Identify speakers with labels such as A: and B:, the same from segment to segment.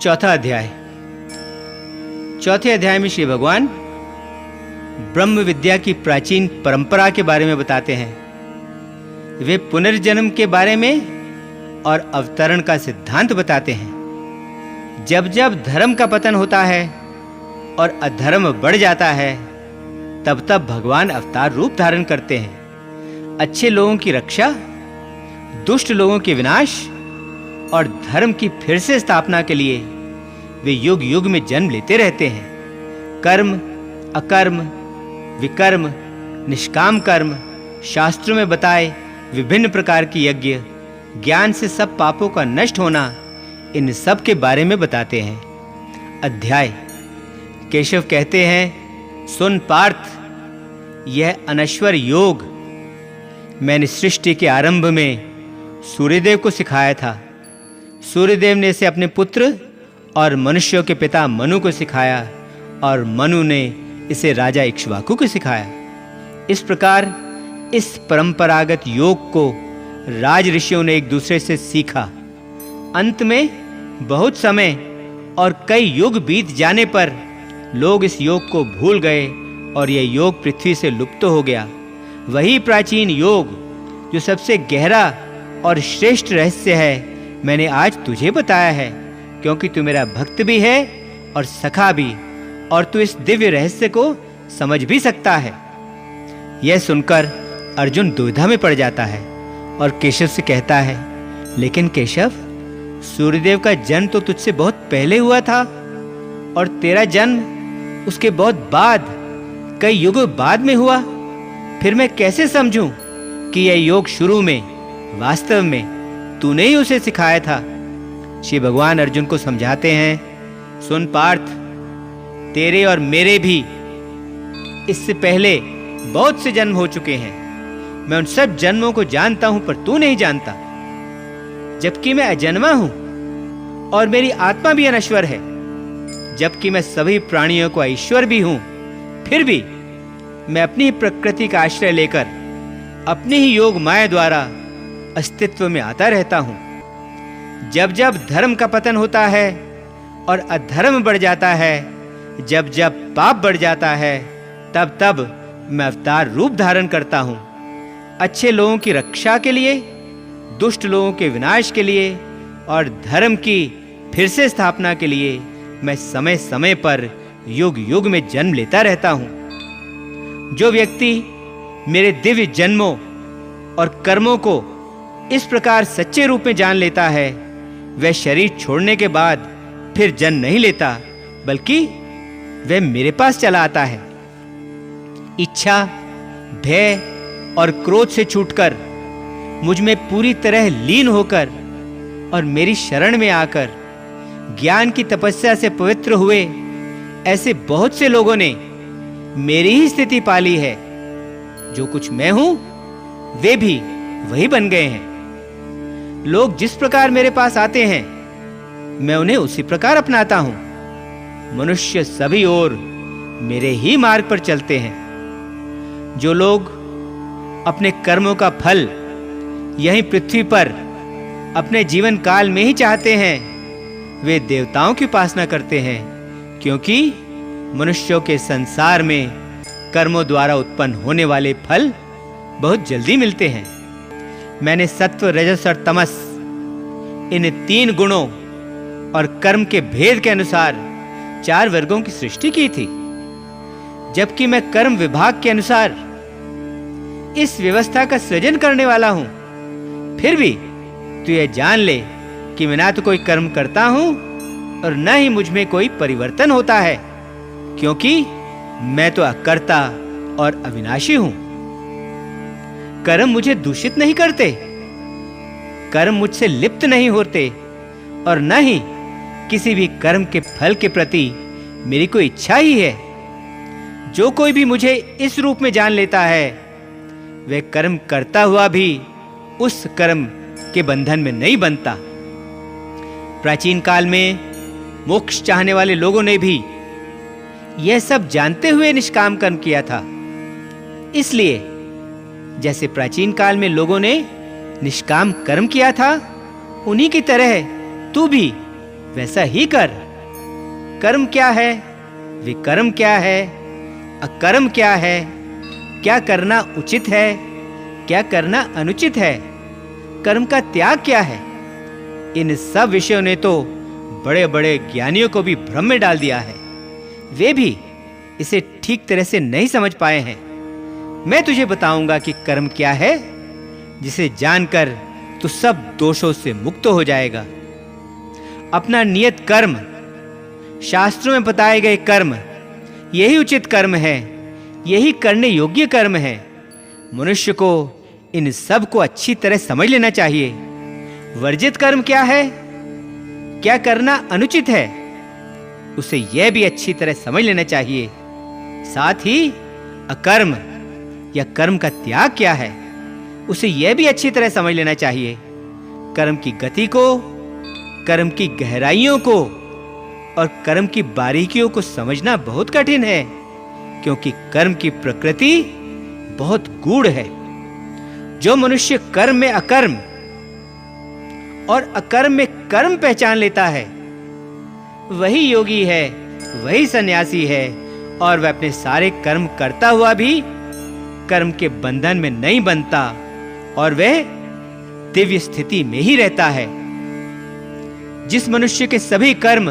A: चौथा अध्याय। चौथे अध्याय में श्री भगवान ब्रह्म विद्या की प्राचीन परंपरा के बारे में बताते हैं। वे पुनर्जन्म के बारे में और अवतरण का सिद्धांत बताते हैं। जब जब धर्म का पतन होता है और अधर्म बढ़ जाता है, तब तब भगवान अवतार रूप धारण करते हैं। अच्छे लोगों की रक्षा, दुष्ट लोगों के विनाश और धर्म की फिर से स्थापना के लिए वे युग युग में जन्म लेते रहते हैं। कर्म, अकर्म, विकर्म, निष्काम कर्म, शास्त्रों में बताए विभिन्न प्रकार के यज्ञ, ज्ञान से सब पापों का नष्ट होना, इन सब के बारे में बताते हैं। अध्याय। केशव कहते हैं, सुन पार्थ, यह अनश्वर योग मैंने सृष्टि के आरंभ में सूर्यदेव को सिखाया था। सूर्यदेव ने इसे अपने पुत्र और मनुष्यों के पिता मनु को सिखाया और मनु ने इसे राजा इक्ष्वाकु को सिखाया। इस प्रकार इस परंपरागत योग को राज ऋषियों ने एक दूसरे से सीखा। अंत में बहुत समय और कई युग बीत जाने पर लोग इस योग को भूल गए और यह योग पृथ्वी से लुप्त हो गया। वही प्राचीन योग जो सबसे गहरा और श्रेष्ठ रहस्य है, मैंने आज तुझे बताया है, क्योंकि तू मेरा भक्त भी है और सखा भी, और तू इस दिव्य रहस्य को समझ भी सकता है। यह सुनकर अर्जुन दुविधा में पड़ जाता है और केशव से कहता है, लेकिन केशव, सूर्यदेव का जन्म तो तुझसे बहुत पहले हुआ था और तेरा जन्म उसके बहुत बाद, कई युग बाद में हुआ। फिर मैं कैसे समझूं कि यह योग शुरू में वास्तव में तूने ही उसे सिखाया था। श्री भगवान अर्जुन को समझाते हैं, सुन पार्थ, तेरे और मेरे भी इससे पहले बहुत से जन्म हो चुके हैं। मैं उन सब जन्मों को जानता हूं, पर तू नहीं जानता। जबकि मैं अजन्मा हूं और मेरी आत्मा भी अनश्वर है, जबकि मैं सभी प्राणियों को ईश्वर भी हूं, फिर भी मैं अपनी प्रकृति का आश्रय लेकर अपने ही योग माया द्वारा अस्तित्व में आता रहता हूं। जब जब धर्म का पतन होता है और अधर्म बढ़ जाता है, जब जब पाप बढ़ जाता है, तब तब मैं अवतार रूप धारण करता हूं। अच्छे लोगों की रक्षा के लिए, दुष्ट लोगों के विनाश के लिए और धर्म की फिर से स्थापना के लिए मैं समय समय पर युग युग में जन्म लेता रहता हूं। जो व्यक्ति मेरे दिव्य जन्मों और कर्मों को इस प्रकार सच्चे रूप में जान लेता है, वह शरीर छोड़ने के बाद फिर जन्म नहीं लेता, बल्कि वह मेरे पास चला आता है। इच्छा, भय और क्रोध से छूटकर मुझ में पूरी तरह लीन होकर और मेरी शरण में आकर ज्ञान की तपस्या से पवित्र हुए ऐसे बहुत से लोगों ने मेरी ही स्थिति पाली है। जो कुछ मैं हूं, वे भी वही बन गए हैं। लोग जिस प्रकार मेरे पास आते हैं, मैं उन्हें उसी प्रकार अपनाता हूं। मनुष्य सभी ओर मेरे ही मार्ग पर चलते हैं। जो लोग अपने कर्मों का फल यहीं पृथ्वी पर अपने जीवन काल में ही चाहते हैं, वे देवताओं की उपासना करते हैं, क्योंकि मनुष्यों के संसार में कर्मों द्वारा उत्पन्न होने वाले फल बहुत जल्दी मिलते हैं। मैंने सत्व, रजस और तमस, इन 3 गुणों और कर्म के भेद के अनुसार 4 वर्गों की सृष्टि की थी। जबकि मैं कर्म विभाग के अनुसार इस व्यवस्था का सृजन करने वाला हूं, फिर भी तू यह जान ले कि मैं ना तो कोई कर्म करता हूं और न ही मुझ में कोई परिवर्तन होता है, क्योंकि मैं तो अकर्ता और अविनाशी हूं। कर्म मुझे दूषित नहीं करते, कर्म मुझसे लिप्त नहीं होते और न ही किसी भी कर्म के फल के प्रति मेरी कोई इच्छा ही है। जो कोई भी मुझे इस रूप में जान लेता है, वह कर्म करता हुआ भी उस कर्म के बंधन में नहीं बनता। प्राचीन काल में मोक्ष चाहने वाले लोगों ने भी यह सब जानते हुए निष्काम कर्म किया था। इसलिए जैसे प्राचीन काल में लोगों ने निष्काम कर्म किया था, उन्हीं की तरह तू भी वैसा ही कर। कर्म क्या है, विकर्म क्या है, अकर्म क्या है, क्या करना उचित है, क्या करना अनुचित है, कर्म का त्याग क्या है, इन सब विषयों ने तो बड़े बड़े ज्ञानियों को भी भ्रम में डाल दिया है। वे भी इसे ठीक तरह से नहीं समझ पाए हैं। मैं तुझे बताऊंगा कि कर्म क्या है, जिसे जानकर तू सब दोषों से मुक्त हो जाएगा। अपना नियत कर्म, शास्त्रों में बताए गए कर्म, यही उचित कर्म है, यही करने योग्य कर्म है। मनुष्य को इन सब को अच्छी तरह समझ लेना चाहिए। वर्जित कर्म क्या है, क्या करना अनुचित है, उसे यह भी अच्छी तरह समझ लेना चाहिए। साथ ही अकर्म या कर्म का त्याग क्या है, उसे यह भी अच्छी तरह समझ लेना चाहिए। कर्म की गति को, कर्म की गहराइयों को और कर्म की बारीकियों को समझना बहुत कठिन है, क्योंकि कर्म की प्रकृति बहुत गूढ़ है। जो मनुष्य कर्म में अकर्म और अकर्म में कर्म पहचान लेता है, वही योगी है, वही सन्यासी है, और वह अपने सारे कर्म करता हुआ भी कर्म के बंधन में नहीं बनता और वह दिव्य स्थिति में ही रहता है। जिस मनुष्य के सभी कर्म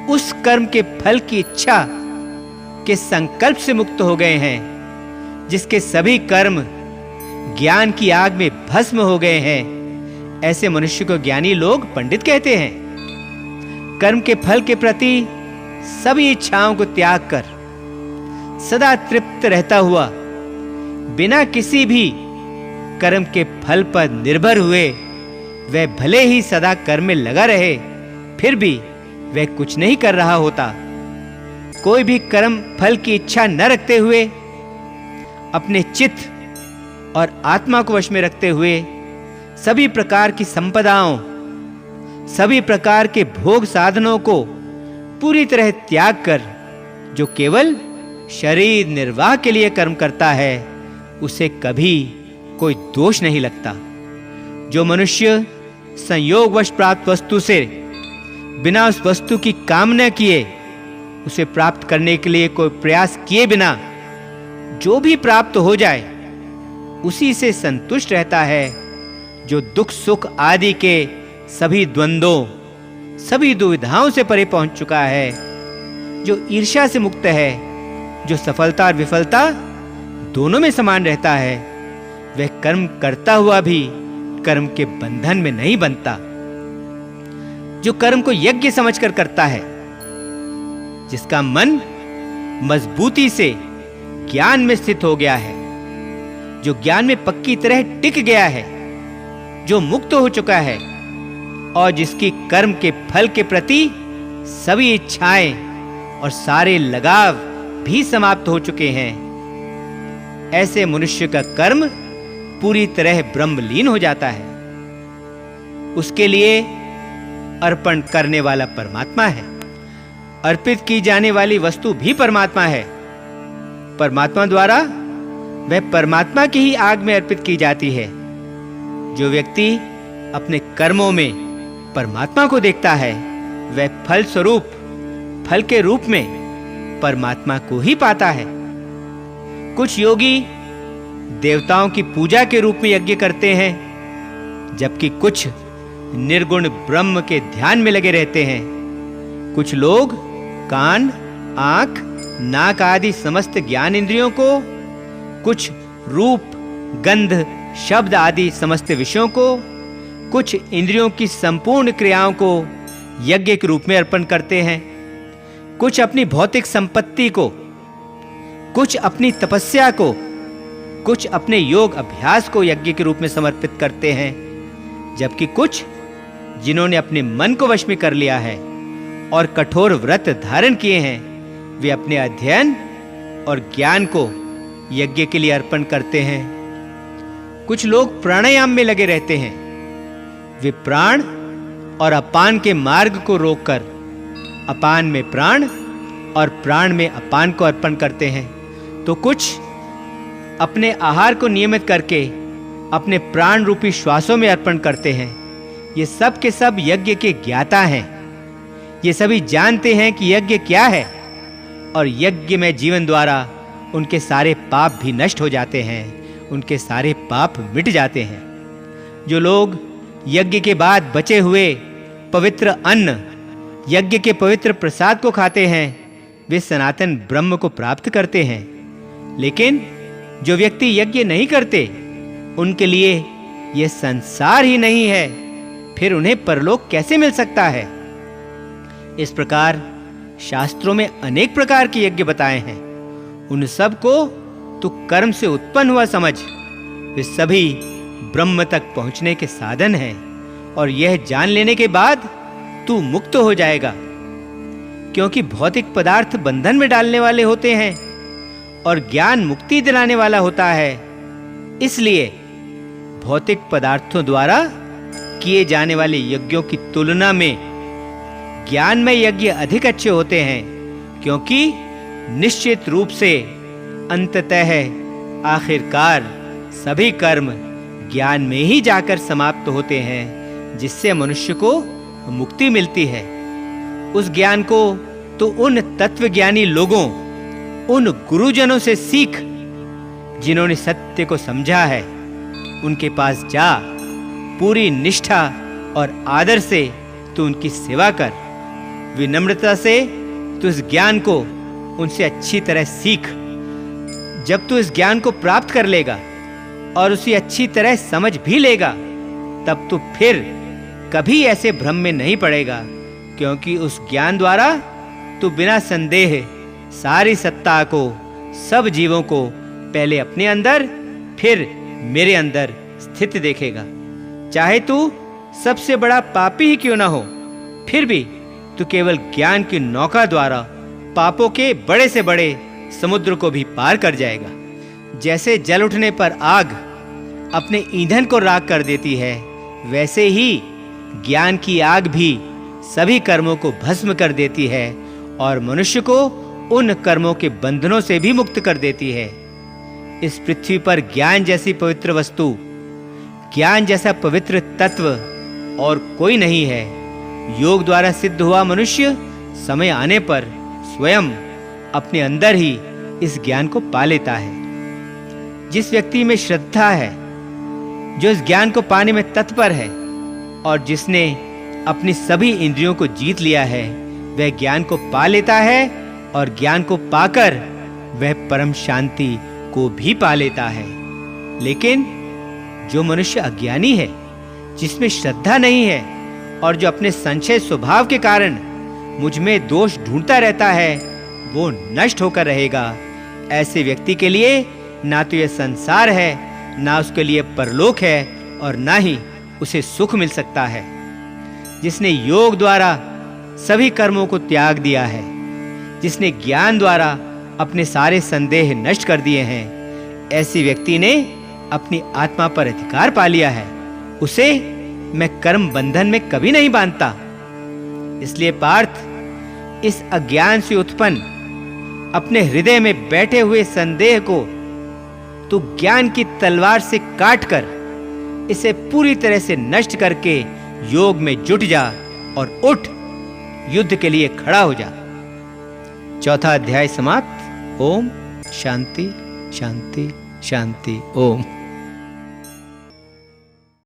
A: उस कर्म के फल की इच्छा के संकल्प से मुक्त हो गए हैं, जिसके सभी कर्म ज्ञान की आग में भस्म हो गए हैं, ऐसे मनुष्य को ज्ञानी लोग पंडित कहते हैं। कर्म के फल के प्रति सभी इच्छाओं को त्याग कर सदा तृप्त रहता हुआ, बिना किसी भी कर्म के फल पर निर्भर हुए, वह भले ही सदा कर्म में लगा रहे, फिर भी वह कुछ नहीं कर रहा होता। कोई भी कर्म फल की इच्छा न रखते हुए, अपने चित्त और आत्मा को वश में रखते हुए, सभी प्रकार की संपदाओं, सभी प्रकार के भोग साधनों को पूरी तरह त्याग कर जो केवल शरीर निर्वाह के लिए कर्म करता है, उसे कभी कोई दोष नहीं लगता। जो मनुष्य संयोगवश प्राप्त वस्तु से बिना उस वस्तु की कामना किए, उसे प्राप्त करने के लिए कोई प्रयास किए बिना जो भी प्राप्त हो जाए, उसी से संतुष्ट रहता है, जो दुख सुख आदि के सभी द्वंद्वों, सभी दुविधाओं से परे पहुंच चुका है, जो ईर्ष्या से मुक्त है, जो सफलता और विफलता दोनों में समान रहता है, वह कर्म करता हुआ भी कर्म के बंधन में नहीं बनता। जो कर्म को यज्ञ समझकर करता है, जिसका मन मजबूती से ज्ञान में स्थित हो गया है, जो ज्ञान में पक्की तरह टिक गया है, जो मुक्त हो चुका है और जिसकी कर्म के फल के प्रति सभी इच्छाएं और सारे लगाव भी समाप्त हो चुके हैं, ऐसे मनुष्य का कर्म पूरी तरह ब्रह्मलीन हो जाता है। उसके लिए अर्पण करने वाला परमात्मा है, अर्पित की जाने वाली वस्तु भी परमात्मा है। परमात्मा द्वारा वह परमात्मा की ही आग में अर्पित की जाती है। जो व्यक्ति अपने कर्मों में परमात्मा को देखता है, वह फल स्वरूप, फल के रूप में परमात्मा को ही पाता है। कुछ योगी देवताओं की पूजा के रूप में यज्ञ करते हैं, जबकि कुछ निर्गुण ब्रह्म के ध्यान में लगे रहते हैं। कुछ लोग कान, आंख, नाक आदि समस्त ज्ञान इंद्रियों को, कुछ रूप, गंध, शब्द आदि समस्त विषयों को, कुछ इंद्रियों की संपूर्ण क्रियाओं को यज्ञ के रूप में अर्पण करते हैं। कुछ अपनी भौतिक संपत्ति को, कुछ अपनी तपस्या को, कुछ अपने योग अभ्यास को यज्ञ के रूप में समर्पित करते हैं, जबकि कुछ जिन्होंने अपने मन को वश में कर लिया है और कठोर व्रत धारण किए हैं, वे अपने अध्ययन और ज्ञान को यज्ञ के लिए अर्पण करते हैं। कुछ लोग प्राणायाम में लगे रहते हैं। वे प्राण और अपान के मार्ग को रोककर अपान में प्राण और प्राण में अपान को अर्पण करते हैं। तो कुछ अपने आहार को नियमित करके अपने प्राण रूपी श्वासों में अर्पण करते हैं। ये सब के सब यज्ञ के ज्ञाता हैं। ये सभी जानते हैं कि यज्ञ क्या है, और यज्ञ में जीवन द्वारा उनके सारे पाप भी नष्ट हो जाते हैं, उनके सारे पाप मिट जाते हैं। जो लोग यज्ञ के बाद बचे हुए पवित्र अन्न, यज्ञ के पवित्र प्रसाद को खाते हैं, वे सनातन ब्रह्म को प्राप्त करते हैं। लेकिन जो व्यक्ति यज्ञ नहीं करते, उनके लिए यह संसार ही नहीं है, फिर उन्हें परलोक कैसे मिल सकता है? इस प्रकार शास्त्रों में अनेक प्रकार के यज्ञ बताए हैं। उन सब को तू कर्म से उत्पन्न हुआ समझ। वे सभी ब्रह्म तक पहुंचने के साधन हैं, और यह जान लेने के बाद तू मुक्त हो जाएगा। क्योंकि भौतिक पदार्थ बंधन में डालने वाले होते हैं और ज्ञान मुक्ति दिलाने वाला होता है। इसलिए भौतिक पदार्थों द्वारा किए जाने वाले यज्ञों की तुलना में ज्ञान में यज्ञ अधिक अच्छे होते हैं, क्योंकि निश्चित रूप से अंततः आखिरकार सभी कर्म ज्ञान में ही जाकर समाप्त होते हैं, जिससे मनुष्य को मुक्ति मिलती है। उस ज्ञान को तो उन तत्वज्ञानी लोगों, उन गुरुजनों से सीख जिन्होंने सत्य को समझा है। उनके पास जा, पूरी निष्ठा और आदर से तू उनकी सेवा कर। विनम्रता से तू इस ज्ञान को उनसे अच्छी तरह सीख। जब तू इस ज्ञान को प्राप्त कर लेगा और उसे अच्छी तरह समझ भी लेगा, तब तू फिर कभी ऐसे भ्रम में नहीं पड़ेगा, क्योंकि उस ज्ञान द्वारा तू बिना संदेह सारी सत्ता को, सब जीवों को पहले अपने अंदर फिर मेरे अंदर स्थित देखेगा। चाहे तू सबसे बड़ा पापी ही क्यों ना हो, फिर भी तू केवल ज्ञान की नौका द्वारा पापों के बड़े से बड़े समुद्र को भी पार कर जाएगा। जैसे जल उठने पर आग अपने ईंधन को राख कर देती है, वैसे ही ज्ञान की आग भी सभी कर्मों को भस्म कर देती है और मनुष्य को उन कर्मों के बंधनों से भी मुक्त कर देती है। इस पृथ्वी पर ज्ञान जैसी पवित्र वस्तु, ज्ञान जैसा पवित्र तत्व और कोई नहीं है। योग द्वारा सिद्ध हुआ मनुष्य समय आने पर स्वयं अपने अंदर ही इस ज्ञान को पा लेता है। जिस व्यक्ति में श्रद्धा है, जो इस ज्ञान को पाने में तत्पर है और जिसने अपनी सभी इंद्रियों को जीत लिया है, वह ज्ञान को पा लेता है और ज्ञान को पाकर वह परम शांति को भी पा लेता है। लेकिन जो मनुष्य अज्ञानी है, जिसमें श्रद्धा नहीं है और जो अपने संशय स्वभाव के कारण मुझ में दोष ढूंढता रहता है, वो नष्ट होकर रहेगा। ऐसे व्यक्ति के लिए ना तो यह संसार है, ना उसके लिए परलोक है, और ना ही उसे सुख मिल सकता है। जिसने योग द्वारा सभी कर्मों को त्याग दिया है, जिसने ज्ञान द्वारा अपने सारे संदेह नष्ट कर दिए हैं, ऐसी व्यक्ति ने अपनी आत्मा पर अधिकार पा लिया है। उसे मैं कर्म बंधन में कभी नहीं बांधता। इसलिए पार्थ, इस अज्ञान से उत्पन्न अपने हृदय में बैठे हुए संदेह को तू ज्ञान की तलवार से काटकर इसे पूरी तरह से नष्ट करके योग में जुट जा और उठ, युद्ध के लिए खड़ा हो जा। चौथा अध्याय समाप्त। ओम शांति शांति शांति। ओम।